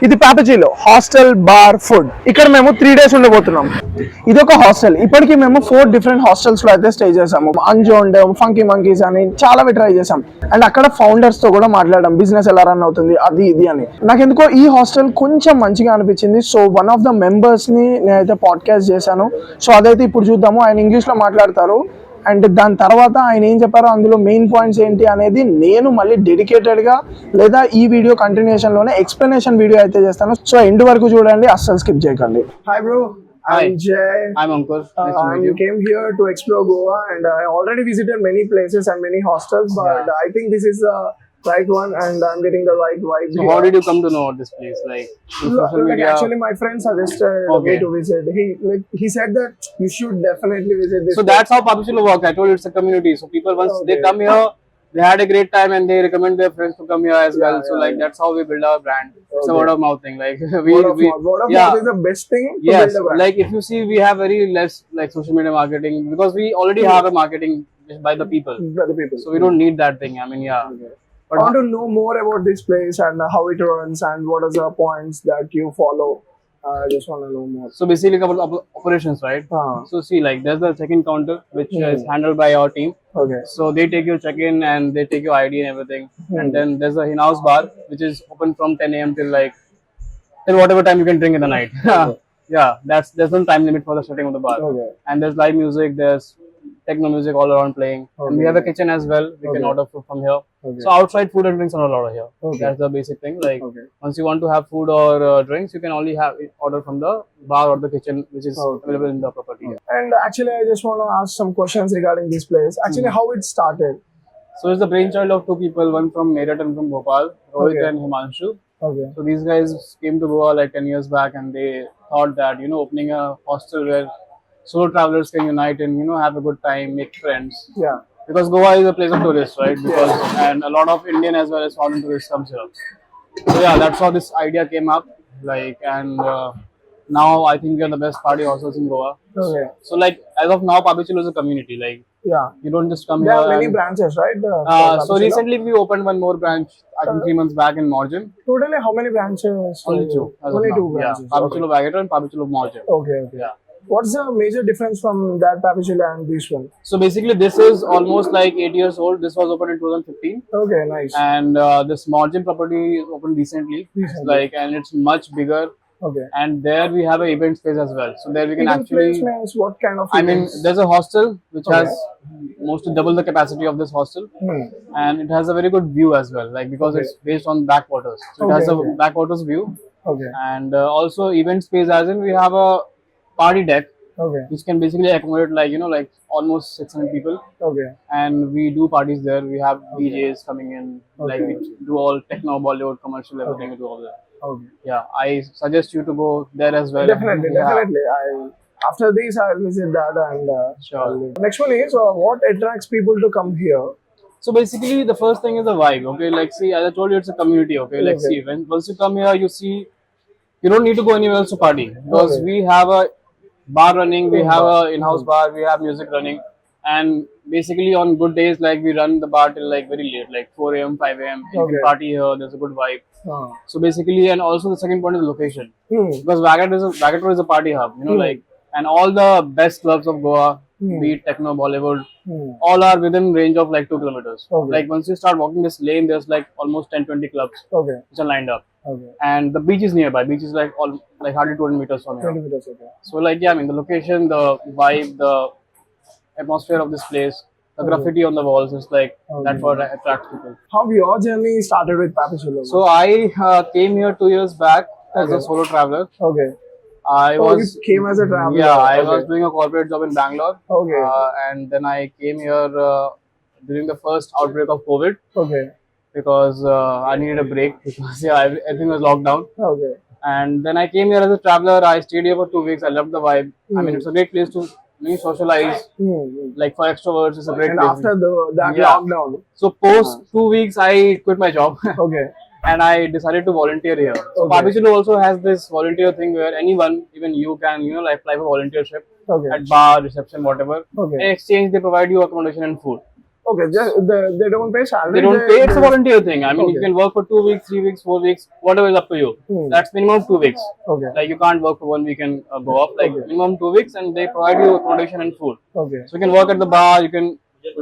ఇది పాపచిలో hostel bar food. ఇక్కడ మేము 3 days ఉండబోతున్నాం. ఇది ఒక హాస్టల్. ఇప్పటికి మేము 4 different హాస్టల్స్ లో అయితే స్టే చేసాము. అంజోండ్, ఫంకీ మంకీస్ అని చాలా ట్రై చేసాం. అండ్ అక్కడ ఫౌండర్స్ తో కూడా మాట్లాడడం, బిజినెస్ ఎలా రన్ అవుతుంది అది ఇది అని. నాకు ఎందుకో ఈ హాస్టల్ కొంచెం మంచిగా అనిపించింది. So one of the members ని నేనైతే పాడ్కాస్ట్ చేశాను. సో అదైతే ఇప్పుడు చూద్దాము. ఆయన ఇంగ్లీష్ లో మాట్లాడతారు. అండ్ దాని తర్వాత ఆయన ఏం చెప్పారో, అందులో మెయిన్ పాయింట్స్ ఏంటి అనేది నేను మళ్ళీ డెడికేటెడ్ గా లేదా ఈ వీడియో కంటిన్యూషన్ లోనే ఎక్స్ప్లెనేషన్ వీడియో అయితే చేస్తాను. సో ఎండ్ వరకు చూడండి, అస్సలు స్కిప్ చేయకండి. Hi bro, I'm Jay. I'm Ankur. I came here to explore Goa and I already visited many places and many hostels, but I think this is the right one and I'm getting the right vibe. So how did you come to know this place? Like social media? Actually, my friend suggested me to visit. He said that you should definitely visit this. So that's how Papichulo works. I told you it's a community. So people once they come here, they had a great time and they recommend their friends to come here as well. So like that's how we build our brand. It's a word of mouth thing. Like word of mouth is the best thing to build a brand. Like if you see, we have very less like social media marketing because we already have a marketing by the people. So we don't need that thing. I mean, But I want to know more about this place and how it runs and what are the points that you follow. I just want to know more. So basically about operations, right? So see, like there's the check-in counter which is handled by our team. Okay. So they take your check-in and they take your ID and everything. And then there's the in-house bar which is open from 10 a.m. till whatever time you can drink in the night. Yeah, there's no time limit for the shutting of the bar. Okay. And there's live music, there's techno music all around playing. And we have a kitchen as well. We can order food from here. So outside food and drinks are not allowed here. That's the basic thing. Like once you want to have food or drinks, you can only have order from the bar or the kitchen, which is available in the property. And actually, I just want to ask some questions regarding this place. Actually, how it started? So it's the brainchild of 2 people, one from Meerut and from Bhopal, Rohit and Himanshu. Okay. So these guys came to Goa like 10 years back and they thought that, opening a hostel where solo travelers can unite and, have a good time, make friends. Yeah. Because Goa is a place of tourists, right? Because and a lot of Indian as well as foreign tourists comes here. So yeah, that's how this idea came up. Like and now I think we are the best party hostels in Goa. Okay. So like as of now, Papichulo is a community. Like you don't just come here. There are many branches, right? So recently we opened one more branch. I think 3 months back in Morjan. Totally, how many branches? Only 2. Only 2 branches. Yeah, Papichulo Vagator and Papichulo Morjan. Okay. Yeah. What's the major difference from that Papichulo and this one? So basically, this is almost like 8 years old. This was opened in 2015. Okay, nice. And this Morjan property is opened recently. Like, and it's much bigger. Okay. And there we have an event space as well. So there we can actually. Event space means what kind of? I mean, there's a hostel which has most to double the capacity of this hostel, and it has a very good view as well. Like because it's based on backwaters, so it has a backwaters view. Okay. And also event space as in we have a party deck. Okay. Which can basically accommodate like almost 600 people. Okay. And we do parties there. We have DJs coming in. Like we do all techno, Bollywood, commercial, everything. We do all that. Okay. Yeah, I suggest you to go there as well. Definitely. After this, I'll visit that and. Sure. Next one is what attracts people to come here. So basically, the first thing is the vibe. Okay, like see, as I told you, it's a community. Okay, like see, once you come here, you see, you don't need to go anywhere else to party because we have a bar running, we have a in-house bar, we have music running, and basically on good days like we run the bar till like very late, like 4 a.m., 5 a.m. You can party here. There's a good vibe. So basically, and also the second point is location because Vagator is a party hub. Like and all the best clubs of Goa, be it techno, Bollywood, all are within range of like 2 kilometers. Like once you start walking this lane, there's like almost 10-20 clubs which are lined up. And the beach is nearby. Beach is like hardly 200 meters from here. 20 meters, So like I mean the location, the vibe, the atmosphere of this place, the graffiti on the walls is like that's what attracts people. How your journey started with Papichulo? So I came here 2 years back as a solo traveler. Okay. You came as a traveler. Yeah, I was doing a corporate job in Bangalore. Okay. And then I came here during the first outbreak of COVID. Okay. Because I needed a break because everything was locked down. Okay. And then I came here as a traveler. I stayed here for 2 weeks. I loved the vibe. I mean, it's a great place to socialize. Like for extroverts, it's a great place. And after that lockdown. So post 2 weeks, I quit my job. Okay. And I decided to volunteer here. So Papichulo also has this volunteer thing where anyone, even you, can like apply for volunteership at bar, reception, whatever. In exchange, they provide you accommodation and food. Okay, they don't pay salary. They don't pay. It's a volunteer thing. I mean, you can work for 2 weeks, 3 weeks, 4 weeks, whatever is up to you. That's minimum 2 weeks. Okay. Like you can't work for 1 week and go off. Like minimum 2 weeks, and they provide you accommodation and food. Okay. So you can work at the bar. You can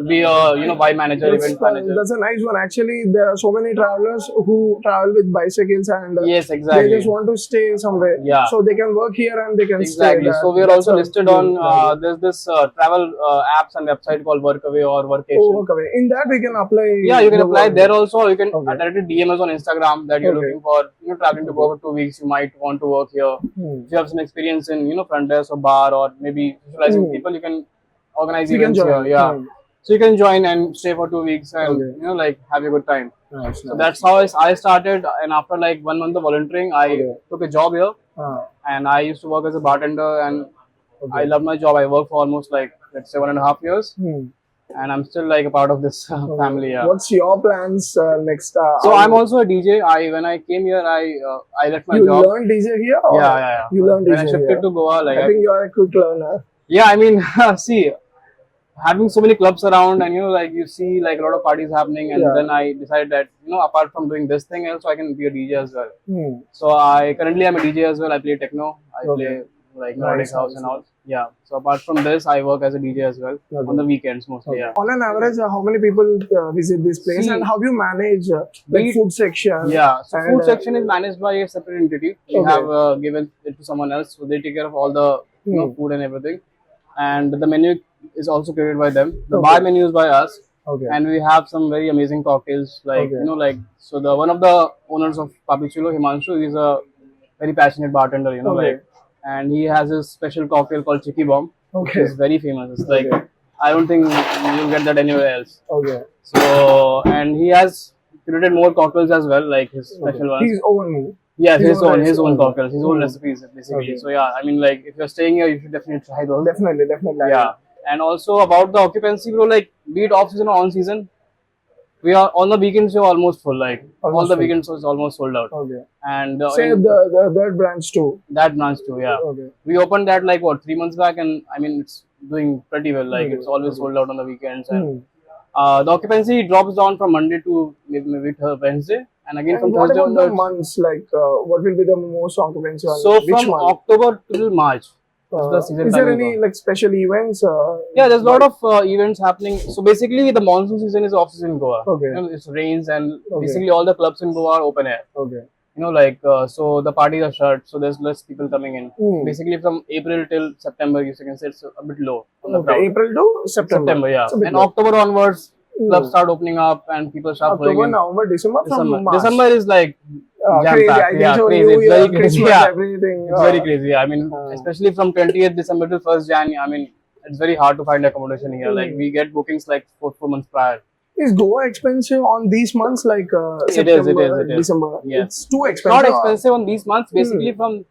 be a bar manager, event manager. That's a nice one. Actually, there are so many travelers who travel with bicycles and Yes, exactly. they just want to stay somewhere. Yeah. So they can work here and they can Exactly. stay. So we are also listed on there's this travel apps and website called Workaway or Workation. Oh, okay. In that we can apply. Yeah, you can apply there also. You can directly DM us on Instagram that you're looking for traveling to Goa for 2 weeks. You might want to work here. If you have some experience in front desk or bar or maybe socializing with people, you can organize events here. Yeah. So you can join and stay for 2 weeks and like have a good time. Nice, So that's how I started. And after like 1 month of volunteering, I took a job here. And I used to work as a bartender, and I love my job. I worked for almost like let's say 1.5 years, and I'm still like a part of this family. Yeah. What's your plans next? So I'm also a DJ. When I came here, I left my job. You learned DJ here? Or Yeah. You learned DJ when I shifted here? to Goa, like I think you are a quick learner. yeah, I mean, see, having so many clubs around and like you see like a lot of parties happening, and then I decided that apart from doing this thing also I can be a DJ as well. So I currently am a DJ as well. I play techno, I play like Nordic house and all. Yeah. So apart from this, I work as a DJ as well on the weekends mostly. Yeah. On an average, how many people visit this place, and how do you manage the food section? Yeah. So food section is managed by a separate entity. We have given it to someone else, so they take care of all the food and everything. And the menu is also created by them. The bar menu is by us. And we have some very amazing cocktails, like so the one of the owners of Papichulo, Himanshu, is a very passionate bartender, and he has a special cocktail called Chicky Bomb, which is very famous. It's like I don't think you'll get that anywhere else. So and he has created more cocktails as well, like his special ones. His own. Yeah, his own cocktails, his own recipes basically. So yeah, I mean, like if you're staying here, you should definitely try those. Definitely. Yeah. And also about the occupancy, bro, like be it off season or on season, we are on the weekends we're almost full. Like all the weekends is almost sold out. And say that branch too. That branch too, yeah. We opened that like 3 months back, and I mean it's doing pretty well. Like it's always sold out on the weekends, and the occupancy drops down from Monday to maybe Wednesday, and again from Thursday on the months. Like what will be the most occupancy? So from October till March. Is there any like special events? Yeah, there's a lot of events happening. So basically, the monsoon season is off season in Goa. It rains, and basically all the clubs in Goa are open air. So the parties are shut, so there's less people coming in. Basically, from April till September, you can say it's a bit low on the crowd. April to September. Yeah. And October onwards, clubs start opening up and people start October, November, December. December is like crazy. I think so. Crazy. New It's Year, very crazy. Christmas, everything. It's very crazy. I mean, especially from 20th December to 1st Jan. I mean, it's very hard to find accommodation here. Like we get bookings like 4 months prior. Is Goa expensive on these months, like September, December? Yeah. It's too expensive. Not expensive on these months. Basically, from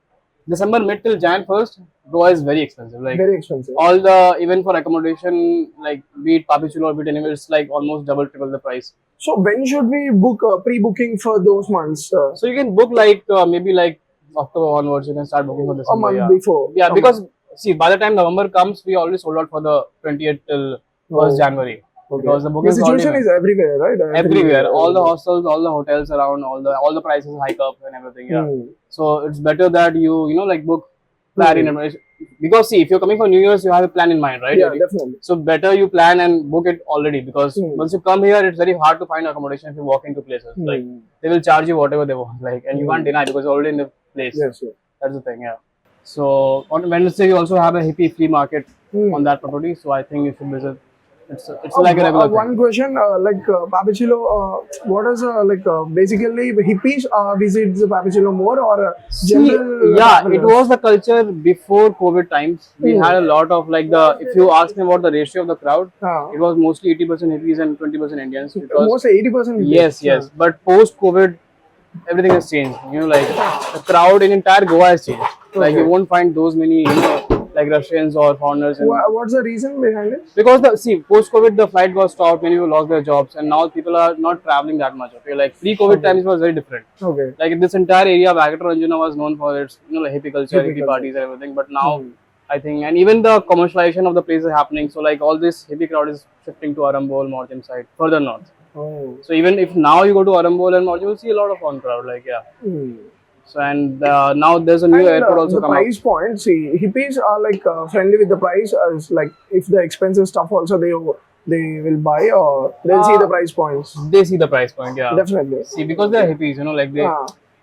December mid till Jan 1st, Goa is very expensive. Like very expensive. All the even for accommodation, like be it Papichulo or be it anywhere, it's like almost double, triple the price. So when should we book pre-booking for those months? So you can book like maybe like October onwards. You can start booking for December. A month before. Yeah, because see, by the time November comes, we already sold out for the 20th till 1st January. Because the situation is everywhere, right? Everywhere. All the hostels, all the hotels around, all the prices hike up and everything. Yeah. So it's better that you like book plan in advance. Because see, if you're coming for New Year's, you have a plan in mind, right? Yeah, definitely. So better you plan and book it already, because once you come here, it's very hard to find accommodation if you walk into places. Like they will charge you whatever they want, like, and you can't deny because you're already in the place. Yes, that's the thing. Yeah. So on Wednesday, we also have a hippie flea market on that property. So I think you should visit. It's like a regular one question, like Papichulo, what is basically hippies visit the Papichulo more, or general? Yeah, it was the culture before COVID times. We had a lot of like if you ask me about the ratio of the crowd, it was mostly 80% hippies and 20% Indians. Mostly 80% hippies. Yes. But post COVID, everything has changed. Like the crowd in entire Goa has changed. Like you won't find those many, like Russians or foreigners. What's the reason behind it? Because post-COVID, the flight was stopped, many people lost their jobs, and now people are not traveling that much. Like pre-COVID times was very different. Like this entire area of Agator Ranjana was known for its, like hippie culture, hippie parties and everything. But now I think, and even the commercialization of the place is happening. So like all this heavy crowd is shifting to Arambol, Morjam side, further north. Oh. So even if now you go to Arambol and Morjam, you'll see a lot of on crowd. Like yeah. So and now there's a new And airport also the come price up. point, see, hippies are like friendly with the price. As like if the expensive stuff also they will buy, or they'll see the price points. They see the price point, yeah. Definitely. See, because they're hippies, you know, like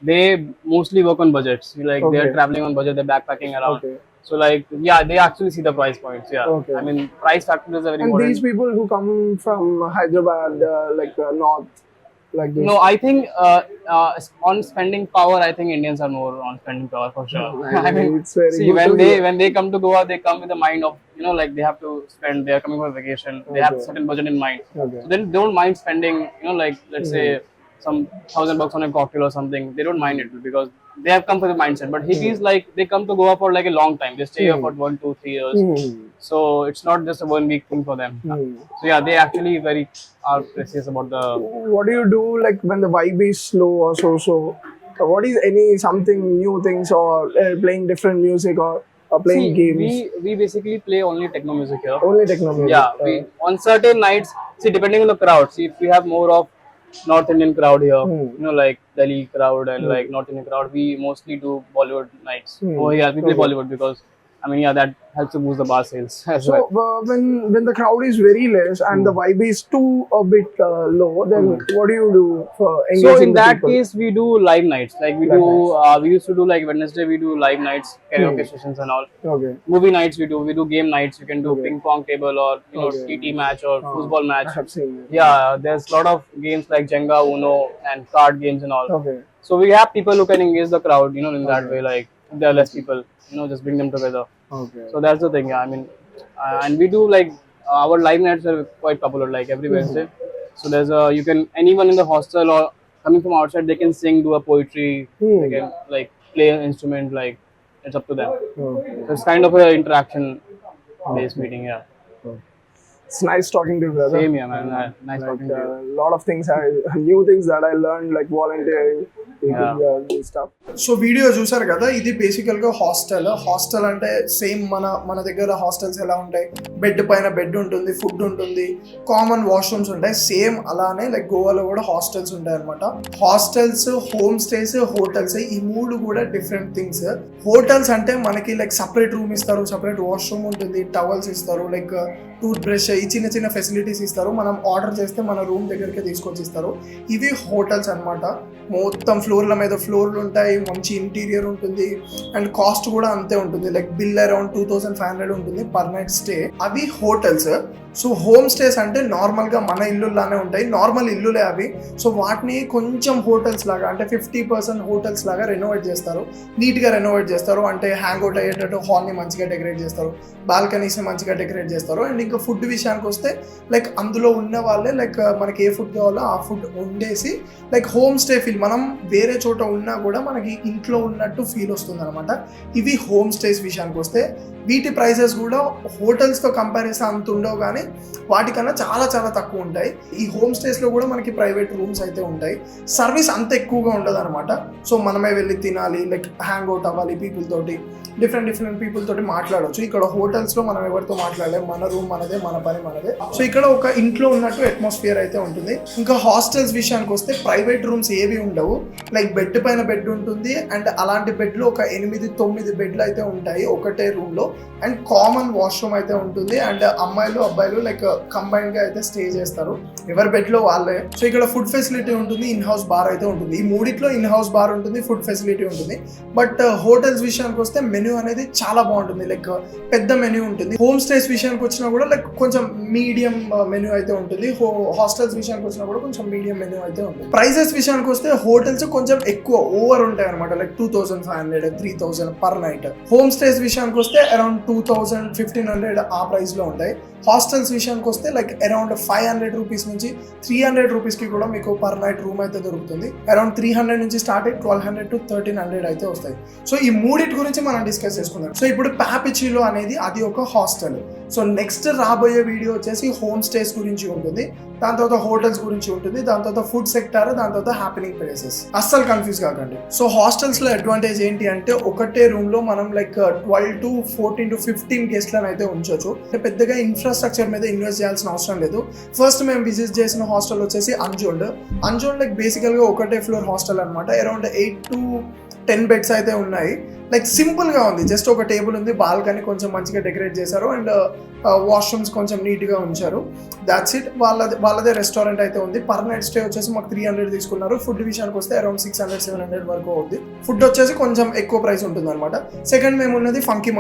they mostly work on budgets. Like they're Okay. traveling on budget, they're backpacking around. Okay. So like yeah, they actually see the price points. Yeah. Okay. I mean, price factors are very And important. these people who come from Hyderabad, north, like this. No, I think on spending power, I think Indians are more on spending power for sure. I mean, it's very see, good to hear. when they come to Goa, they come with the mind of, you know, like they have to spend. They are coming for vacation. They have Okay. certain budget in mind. Okay. So they don't mind spending. You know, like let's say some $1,000 on a cocktail or something. They don't mind it because they have come for the mindset. But hippies, like they come to Goa for like a long time. They stay here for 1, 2, 3 years. So it's not just a 1 week thing for them. So yeah, they actually very are precious about the. What do you do like when the vibe is slow or so? What is any something new things, or playing different music, or playing games? We basically play only techno music here. Only techno music. Yeah, we on certain nights. See, depending on the crowd. See, if we have more of North Indian crowd here, you know, like Delhi crowd and like North Indian crowd, we mostly do Bollywood nights. Oh yeah, we play Bollywood because I mean, yeah, that helps to boost the bar sales as So well. when the crowd is very less and the vibe is too a bit low, then what do you do for engaging So in the that people? case, we do live nights. Like we Live do, we used to do like Wednesday. We do live nights, karaoke sessions and all. Okay. Movie nights we do game nights. You can do ping pong table or you know Okay. TT match or football match. I have seen it. Yeah, there's a lot of games like Jenga, Uno, and card games and all. Okay. So we have people who can engage the crowd, you know, in that way. Like if there are less people, you know, just bring them together. Okay. So that's the thing. Yeah, I mean, and we do like our live nights are quite popular, like every Wednesday. So there's you can anyone in the hostel or coming from outside, they can sing, do a poetry, they can like play an instrument, like it's up to them. Okay. So it's kind of a interaction based meeting. Yeah. It's nice talking to you, brother. Same here, man. Nice talking to you. A lot of things, new things that I learned, like volunteering, this stuff. So video చూసారు కదా, ఇది బేసికల్ గా hostel అంటే same మన దగ్గర hostels ఎలా ఉంటాయి, బెడ్ పైన బెడ్ ఉంటుంది, ఫుడ్ ఉంటుంది, కామన్ వాష్రూమ్స్ ఉంటాయి, సేమ్ అలానే లైక్ గోవాలో కూడా హాస్టల్స్ ఉంటాయి అనమాట. హాస్టల్స్, హోమ్ స్టేస్, హోటల్స్, ఈ మూడు కూడా డిఫరెంట్ థింగ్స్. హోటల్స్ అంటే మనకి లైక్ సపరేట్ రూమ్ ఇస్తారు, సపరేట్ వాష్రూమ్ ఉంటుంది, టవల్స్ ఇస్తారు, లైక్ టూత్ బ్రష్, ఈ చిన్న చిన్న ఫెసిలిటీస్ ఇస్తారు. మనం ఆర్డర్ చేస్తే మన రూమ్ దగ్గరికి తీసుకొచ్చి ఇస్తారు. ఇవి హోటల్స్ అనమాట. మొత్తం ఫ్లోర్ల మీద ఫ్లోర్లు ఉంటాయి, మంచి ఇంటీరియర్ ఉంటుంది, అండ్ కాస్ట్ కూడా అంతే ఉంటుంది. లైక్ బిల్ అరౌండ్ 2500 ఉంటుంది పర్ నైట్ స్టే. అవి హోటల్స్. సో హోమ్ స్టేస్ అంటే నార్మల్గా మన ఇల్లులానే ఉంటాయి, నార్మల్ ఇల్లులే అవి. సో వాటిని కొంచెం హోటల్స్ లాగా అంటే 50% హోటల్స్ లాగా రెనోవేట్ చేస్తారు, నీట్గా రెనోవేట్ చేస్తారు. అంటే హ్యాంగ్ అవుట్ అయ్యేటట్టు హాల్ని మంచిగా డెకరేట్ చేస్తారు, బాల్కనీస్ని మంచిగా డెకరేట్ చేస్తారు. అండ్ ఇంకా ఫుడ్ విషయానికి వస్తే లైక్ అందులో ఉన్న వాళ్ళే లైక్ మనకి ఏ ఫుడ్ కావాలో ఆ ఫుడ్ వండేసి లైక్ హోమ్ స్టే ఫీల్, మనం వేరే చోట ఉన్నా కూడా మనకి ఇంట్లో ఉన్నట్టు ఫీల్ వస్తుంది అనమాట. ఇవి హోమ్ స్టేస్ విషయానికి వస్తే వీటి ప్రైసెస్ కూడా హోటల్స్తో కంపారిజన్ అంత ఉండవు, కానీ వాటికన్నా చాలా చాలా తక్కువ ఉంటాయి. ఈ హోమ్ స్టేస్లో కూడా మనకి ప్రైవేట్ రూమ్స్ అయితే ఉంటాయి. సర్వీస్ అంత ఎక్కువగా ఉండదు అనమాట. సో మనమే వెళ్ళి తినాలి, లైక్ హ్యాంగ్ అవుట్ అవ్వాలి పీపుల్ తోటి, డిఫరెంట్ పీపుల్ తోటి మాట్లాడవచ్చు. ఇక్కడ హోటల్స్లో మనం ఎవరితో మాట్లాడలేము, మన రూమ్ మనదే, మన పని మనదే. సో ఇక్కడ ఒక ఇంట్లో ఉన్నట్టు అట్మాస్ఫియర్ అయితే ఉంటుంది. ఇంకా హాస్టల్స్ విషయానికి వస్తే ప్రైవేట్ రూమ్స్ ఏవి ఉండవు, లైక్ బెడ్ పైన బెడ్ ఉంటుంది, అండ్ అలాంటి బెడ్లు ఒక 8-9 బెడ్లు అయితే ఉంటాయి ఒకటే రూమ్లో, అండ్ కామన్ వాష్రూమ్ అయితే ఉంటుంది. అండ్ అమ్మాయిలు అబ్బాయిలు లైక్ కంబైన్ గా అయితే స్టే చేస్తారు, ఎవరి బెడ్ లో వాళ్ళే. సో ఇక్కడ ఫుడ్ ఫెసిలిటీ ఉంటుంది, ఇన్ హౌస్ బార్ అయితే ఉంటుంది. ఈ మూడిట్లో ఇన్ హౌస్ బార్ ఉంటుంది, ఫుడ్ ఫెసిలిటీ ఉంటుంది. బట్ హోటల్స్ విషయానికి వస్తే మెనూ అనేది చాలా బాగుంటుంది, లైక్ పెద్ద మెనూ ఉంటుంది. హోమ్ స్టేస్ విషయానికి వచ్చినా కూడా లైక్ కొంచెం మీడియం మెనూ అయితే ఉంటుంది. హాస్టల్స్ విషయానికి వచ్చినా కూడా కొంచెం మీడియం మెనూ అయితే ఉంటుంది. ప్రైసెస్ విషయానికి వస్తే హోటల్స్ కొంచెం ఎక్కువ ఓవర్ ఉంటాయి అనమాట, like 2500, 3000 per night. Home stays విషయానికి వస్తే అరౌండ్ 2000, 1500 ఆ ప్రైస్ లో ఉంటాయి. హాస్టల్స్ హాస్టల్స్ విషయానికి వస్తే లైక్ అరౌండ్ 500 రూపీస్ నుంచి 300 రూపీస్కి కూడా మీకు పర్ నైట్ రూమ్ అయితే దొరుకుతుంది. అరౌండ్ 300 నుంచి స్టార్ట్ అయ్యి 1200 to 1300 అయితే వస్తాయి. సో ఈ మూడింటి గురించి మనం డిస్కస్ చేసుకుందాం. సో ఇప్పుడు పాపిచిలో అనేది అది ఒక హాస్టల్. సో నెక్స్ట్ రాబోయే వీడియో వచ్చేసి హోమ్ స్టేస్ గురించి ఉంటుంది, దాని తర్వాత హోటల్స్ గురించి ఉంటుంది, దాని తర్వాత ఫుడ్ సెక్టార్, దాని తర్వాత హ్యాపెనింగ్ ప్లేసెస్. అస్సలు కన్ఫ్యూజ్ కాకండి. సో హాస్టల్స్ లో అడ్వాంటేజ్ ఏంటి అంటే ఒకటే రూమ్ లో మనం లైక్ 12 to 14 to 15 గెస్ట్లను అయితే ఉంచవచ్చు. పెద్దగా ఇన్ఫ్రాస్ట్రక్చర్ మీద ఇన్వెస్ట్ చేయాల్సిన అవసరం లేదు. ఫస్ట్ మేము విజిట్ చేసిన హాస్టల్ వచ్చేసి అంజోండ్ లైక్ బేసికల్ గా ఒకటే ఫ్లోర్ హాస్టల్ అనమాట. అరౌండ్ 8 to 10 బెడ్స్ అయితే ఉన్నాయి. లైక్ సింపుల్ గా ఉంది, జస్ట్ ఒక టేబుల్ ఉంది, బాల్కనీ కొంచెం మంచిగా డెకరేట్ చేశారు అండ్ వాష్రూమ్స్ కొంచెం నీట్ గా ఉంచారు. That's it. వాళ్ళదే రెస్టారెంట్ అయితే ఉంది. పర్ నైట్ స్టే వచ్చేసి మాకు 300 తీసుకున్నారు. ఫుడ్ విషయానికి వస్తే అరౌండ్ 600-700 వరకు అవుతుంది. ఫుడ్ వచ్చేసి కొంచెం ఎక్కువ ప్రైస్ ఉంటుంది అనమాట. సెకండ్ మేము ఉన్నది ఫంకీ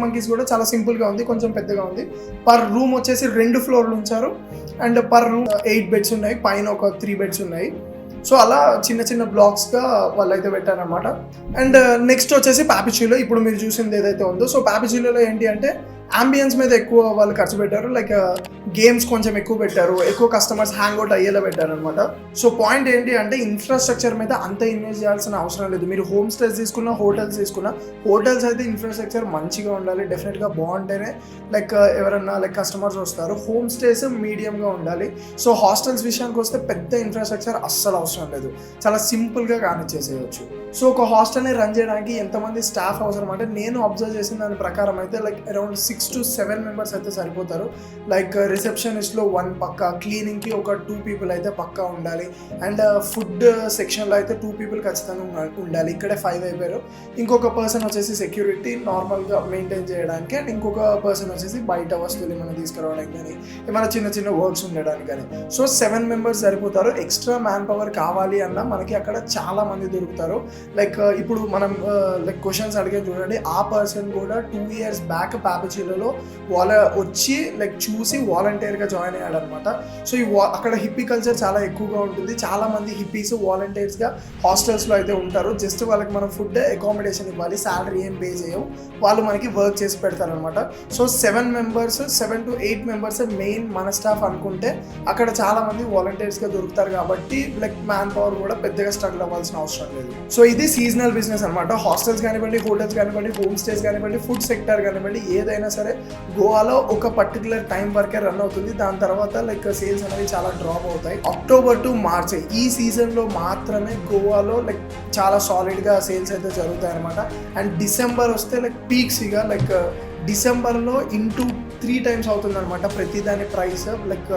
మంకీస్ కూడా చాలా సింపుల్ గా ఉంది, కొంచెం పెద్దగా ఉంది. పర్ రూమ్ వచ్చేసి 2 ఫ్లోర్లు ఉంచారు అండ్ పర్ రూమ్ 8 బెడ్స్ ఉన్నాయి, పైన ఒక 3 బెడ్స్ ఉన్నాయి. సో అలా చిన్న చిన్న బ్లాక్స్గా వాళ్ళు అయితే పెట్టారనమాట. అండ్ నెక్స్ట్ వచ్చేసి పాపిచిలో ఇప్పుడు మీరు చూసింది ఏదైతే ఉందో, సో పాపిచిలోలో ఏంటి అంటే అంబియన్స్ మీద ఎక్కువ వాళ్ళు ఖర్చు పెట్టారు. లైక్ గేమ్స్ కొంచెం ఎక్కువ పెట్టారు, ఎక్కువ కస్టమర్స్ హ్యాంగ్ అవుట్ అయ్యేలా పెట్టారు అనమాట. సో పాయింట్ ఏంటి అంటే ఇన్ఫ్రాస్ట్రక్చర్ మీద అంత ఇన్వెస్ట్ చేయాల్సిన అవసరం లేదు. మీరు హోమ్ స్టేస్ తీసుకున్న, హోటల్స్ అయితే ఇన్ఫ్రాస్ట్రక్చర్ మంచిగా ఉండాలి, డెఫినెట్గా బాగుంటేనే లైక్ ఎవరన్నా లైక్ కస్టమర్స్ వస్తారు. హోమ్ స్టేస్ మీడియంగా ఉండాలి. సో హాస్టల్స్ విషయానికి వస్తే పెద్ద ఇన్ఫ్రాస్ట్రక్చర్ అస్సలు అవసరం లేదు, చాలా సింపుల్గా కానిచ్చేసేయచ్చు. సో ఒక హాస్టల్ని రన్ చేయడానికి ఎంతమంది స్టాఫ్ అవసరం అంటే నేను అబ్జర్వ్ చేసిన దాని ప్రకారం అయితే లైక్ అరౌండ్ 6 to 7 మెంబర్స్ అయితే సరిపోతారు. లైక్ రిసెప్షనిస్ట్లో 1 పక్కా, క్లీనింగ్కి ఒక 2 people అయితే పక్కా ఉండాలి అండ్ ఫుడ్ సెక్షన్లో అయితే 2 people ఖచ్చితంగా ఉండాలి. ఇక్కడే 5 అయిపోయారు. ఇంకొక పర్సన్ వచ్చేసి సెక్యూరిటీ నార్మల్గా మెయింటైన్ చేయడానికి అండ్ ఇంకొక పర్సన్ వచ్చేసి బయట వస్తువులు ఏమైనా తీసుకురావడానికి కానీ ఏమైనా చిన్న చిన్న వర్క్స్ ఉండడానికి కానీ. సో 7 మెంబర్స్ సరిపోతారు. ఎక్స్ట్రా మ్యాన్ పవర్ కావాలి అన్నా మనకి అక్కడ చాలా మంది దొరుకుతారు. లైక్ ఇప్పుడు మనం లైక్ క్వశ్చన్స్ అడిగే చూడండి, ఆ పర్సన్ కూడా 2 years బ్యాక్ పాపిచిలో వాళ్ళ వచ్చి లైక్ చూసి వాలంటీర్గా జాయిన్ అయ్యాడు అనమాట. సో ఈ అక్కడ హిప్పీ కల్చర్ చాలా ఎక్కువగా ఉంటుంది. చాలా మంది హిప్పీస్ వాలంటీర్స్గా హాస్టల్స్లో అయితే ఉంటారు. జస్ట్ వాళ్ళకి మనం ఫుడ్ అకామిడేషన్ ఇవ్వాలి, శాలరీ ఏం పే చేయవు, వాళ్ళు మనకి వర్క్ చేసి పెడతారనమాట. సో 7 to 8 మెంబర్స్ మెయిన్ మన స్టాఫ్ అనుకుంటే అక్కడ చాలా మంది వాలంటీర్స్గా దొరుకుతారు కాబట్టి లైక్ మ్యాన్ పవర్ కూడా పెద్దగా స్ట్రగుల్ అవ్వాల్సిన అవసరం లేదు. సో ఇది సీజనల్ బిజినెస్ అనమాట. హాస్టల్స్ కానివ్వండి, హోటల్స్ కానివ్వండి, హోమ్ స్టేస్ కానివ్వండి, ఫుడ్ సెక్టర్ కానివ్వండి, ఏదైనా సరే గోవాలో ఒక పర్టికులర్ టైం వరకే రన్ అవుతుంది. దాని తర్వాత లైక్ సేల్స్ అనేవి చాలా డ్రాప్ అవుతాయి. అక్టోబర్ టు మార్చ్ ఈ సీజన్లో మాత్రమే గోవాలో లైక్ చాలా సాలిడ్గా సేల్స్ అయితే జరుగుతాయి అనమాట. అండ్ డిసెంబర్ వస్తే లైక్ పీక్స్ ఇక లైక్ డిసెంబర్లో ఇంటూ 3 times అవుతుంది అనమాట ప్రతి దాని ప్రైస్. లైక్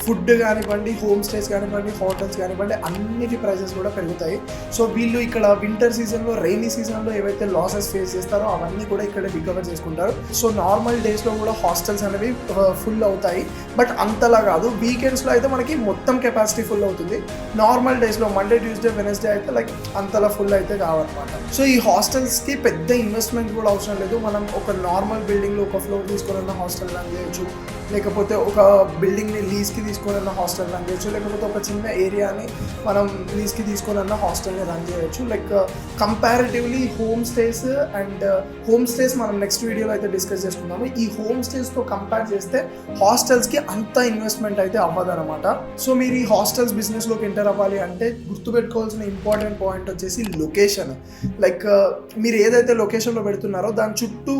ఫుడ్ కానివ్వండి, హోమ్ స్టేస్ కానివ్వండి, హోటల్స్ కానివ్వండి, అన్నిటి ప్రైసెస్ కూడా పెరుగుతాయి. సో వీళ్ళు ఇక్కడ వింటర్ సీజన్లో, రైనీ సీజన్లో ఏవైతే లాసెస్ ఫేస్ చేస్తారో అవన్నీ కూడా ఇక్కడ రికవర్ చేసుకుంటారు. సో నార్మల్ డేస్లో కూడా హాస్టల్స్ అనేవి ఫుల్ అవుతాయి, బట్ అంతలా కాదు. వీకెండ్స్లో అయితే మనకి మొత్తం కెపాసిటీ ఫుల్ అవుతుంది. నార్మల్ డేస్లో మండే, ట్యూస్డే, వెనస్డే అయితే లైక్ అంతలా ఫుల్ అయితే కావన్నమాట. సో ఈ హాస్టల్స్కి పెద్ద ఇన్వెస్ట్మెంట్ కూడా అవసరం లేదు. మనం ఒక నార్మల్ బిల్డింగ్లో ఒక ఫ్లోర్ తీసుకున్న హాస్టల్ రన్ చేయొచ్చు, లేకపోతే ఒక బిల్డింగ్ని లీజ్కి తీసుకొని హాస్టల్ రన్ చేయొచ్చు, లేకపోతే ఒక చిన్న ఏరియాని మనం లీజ్కి తీసుకొని హాస్టల్ని రన్ చేయొచ్చు. లైక్ కంపారిటివ్లీ హోమ్ స్టేస్ మనం నెక్స్ట్ వీడియోలో అయితే డిస్కస్ చేసుకుందాము. ఈ హోమ్ స్టేస్తో కంపేర్ చేస్తే హాస్టల్స్కి అంత ఇన్వెస్ట్మెంట్ అయితే అవ్వదన్నమాట. సో మీరు ఈ హాస్టల్స్ బిజినెస్లోకి ఎంటర్ అవ్వాలి అంటే గుర్తుపెట్టుకోవాల్సిన ఇంపార్టెంట్ పాయింట్ వచ్చేసి లొకేషన్. లైక్ మీరు ఏదైతే లొకేషన్లో పెడుతున్నారో దాని చుట్టూ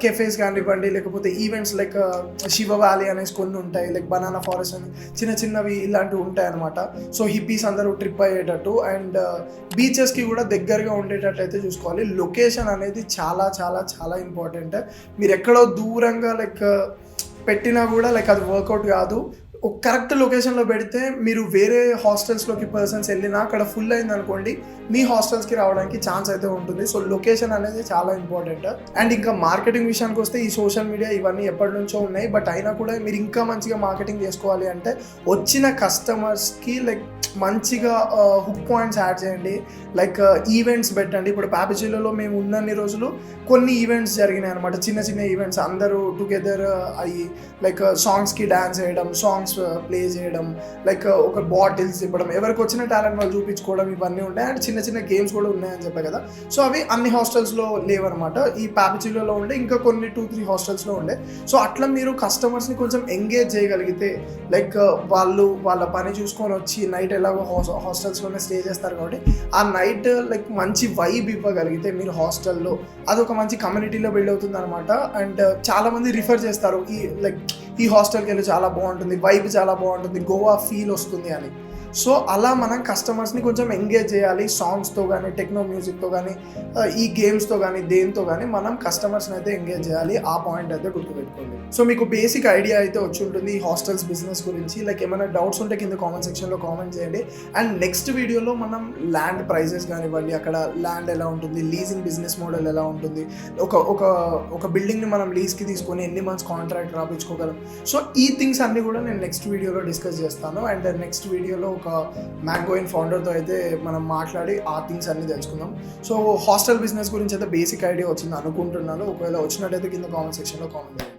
కెఫేస్ కానివ్వండి, లేకపోతే ఈవెంట్స్ లైక్ శివ వ్యాలీ అనేసి కొన్ని ఉంటాయి, లైక్ బనానా ఫారెస్ట్ అని చిన్న చిన్నవి ఇలాంటివి ఉంటాయి అనమాట. సో హిప్పీస్ అందరూ ట్రిప్ అయ్యేటట్టు అండ్ బీచెస్కి కూడా దగ్గరగా ఉండేటట్టు అయితే చూసుకోవాలి. లొకేషన్ అనేది చాలా చాలా చాలా ఇంపార్టెంట్. మీరు ఎక్కడో దూరంగా లైక్ పెట్టినా కూడా లైక్ అది వర్కౌట్ కాదు. ఒక కరెక్ట్ లొకేషన్లో పెడితే మీరు వేరే హాస్టల్స్లోకి పర్సన్స్ వెళ్ళినా అక్కడ ఫుల్ అయింది అనుకోండి, మీ హాస్టల్స్కి రావడానికి ఛాన్స్ అయితే ఉంటుంది. సో లొకేషన్ అనేది చాలా ఇంపార్టెంట్. అండ్ ఇంకా మార్కెటింగ్ విషయానికి వస్తే ఈ సోషల్ మీడియా ఇవన్నీ ఎప్పటి నుంచో ఉన్నాయి, బట్ అయినా కూడా మీరు ఇంకా మంచిగా మార్కెటింగ్ చేసుకోవాలి అంటే వచ్చిన కస్టమర్స్కి లైక్ మంచిగా హుక్ పాయింట్స్ యాడ్ చేయండి. లైక్ ఈవెంట్స్ పెట్టండి. ఇప్పుడు పాపిచిలో మేము ఉన్నన్ని రోజులు కొన్ని ఈవెంట్స్ జరిగినాయి అనమాట, చిన్న చిన్న ఈవెంట్స్, అందరూ టుగెదర్ అయ్యి లైక్ సాంగ్స్కి డ్యాన్స్ చేయడం, సాంగ్స్ ప్లే చేయడం, లైక్ ఒక బాటిల్స్ ఇవ్వడం, ఎవరికి వచ్చిన టాలెంట్ వాళ్ళు చూపించుకోవడం, ఇవన్నీ ఉంటాయి. అండ్ చిన్న చిన్న చిన్న గేమ్స్ కూడా ఉన్నాయని చెప్పా కదా. సో అవి అన్ని హాస్టల్స్లో లేవన్నమాట. ఈ పాపిచిలోలో ఉండే ఇంకా కొన్ని 2-3 హాస్టల్స్లో ఉండే. సో అట్లా మీరు కస్టమర్స్ని కొంచెం ఎంగేజ్ చేయగలిగితే, లైక్ వాళ్ళు వాళ్ళ పని చూసుకొని వచ్చి నైట్ ఎలాగో హాస్టల్స్లోనే స్టే చేస్తారు కాబట్టి ఆ నైట్ లైక్ మంచి వైబ్ ఇవ్వగలిగితే మీరు హాస్టల్లో, అదొక మంచి కమ్యూనిటీలో బిల్డ్ అవుతుంది అనమాట. అండ్ చాలామంది రిఫర్ చేస్తారు ఈ లైక్ ఈ హాస్టల్కి వెళ్ళి చాలా బాగుంటుంది, వైబ్ చాలా బాగుంటుంది, గోవా ఫీల్ వస్తుంది అని. సో అలా మనం కస్టమర్స్ని కొంచెం ఎంగేజ్ చేయాలి సాంగ్స్తో కానీ, టెక్నో మ్యూజిక్తో కానీ, ఈ గేమ్స్తో కానీ, దేంతో కానీ మనం కస్టమర్స్ని అయితే ఎంగేజ్ చేయాలి. ఆ పాయింట్ అయితే గుర్తుపెట్టుకోండి. సో మీకు బేసిక్ ఐడియా అయితే వచ్చి ఉంటుంది ఈ హాస్టల్స్ బిజినెస్ గురించి. లైక్ ఏమైనా డౌట్స్ ఉంటే కింద కామెంట్ సెక్షన్లో కామెంట్ చేయండి. అండ్ నెక్స్ట్ వీడియోలో మనం ల్యాండ్ ప్రైజెస్ కానివ్వండి, అక్కడ ల్యాండ్ ఎలా ఉంటుంది, లీజింగ్ బిజినెస్ మోడల్ ఎలా ఉంటుంది, ఒక బిల్డింగ్ని మనం లీజ్కి తీసుకొని ఎన్ని మంత్స్ కాంట్రాక్ట్ రాపించుకోగలం. సో ఈ థింగ్స్ అన్నీ కూడా నేను నెక్స్ట్ వీడియోలో డిస్కస్ చేస్తాను. అండ్ నెక్స్ట్ వీడియోలో ఒక మ్యాంగోయిన్ ఫౌండర్తో అయితే మనం మాట్లాడి ఆ థింగ్స్ అన్నీ తెలుసుకుందాం. సో హాస్టల్ బిజినెస్ గురించి అయితే బేసిక్ ఐడియా వచ్చింది అనుకుంటున్నాను. ఒకవేళ వచ్చినట్టయితే కింద కామెంట్ సెక్షన్లో కామెంట్ చేయండి.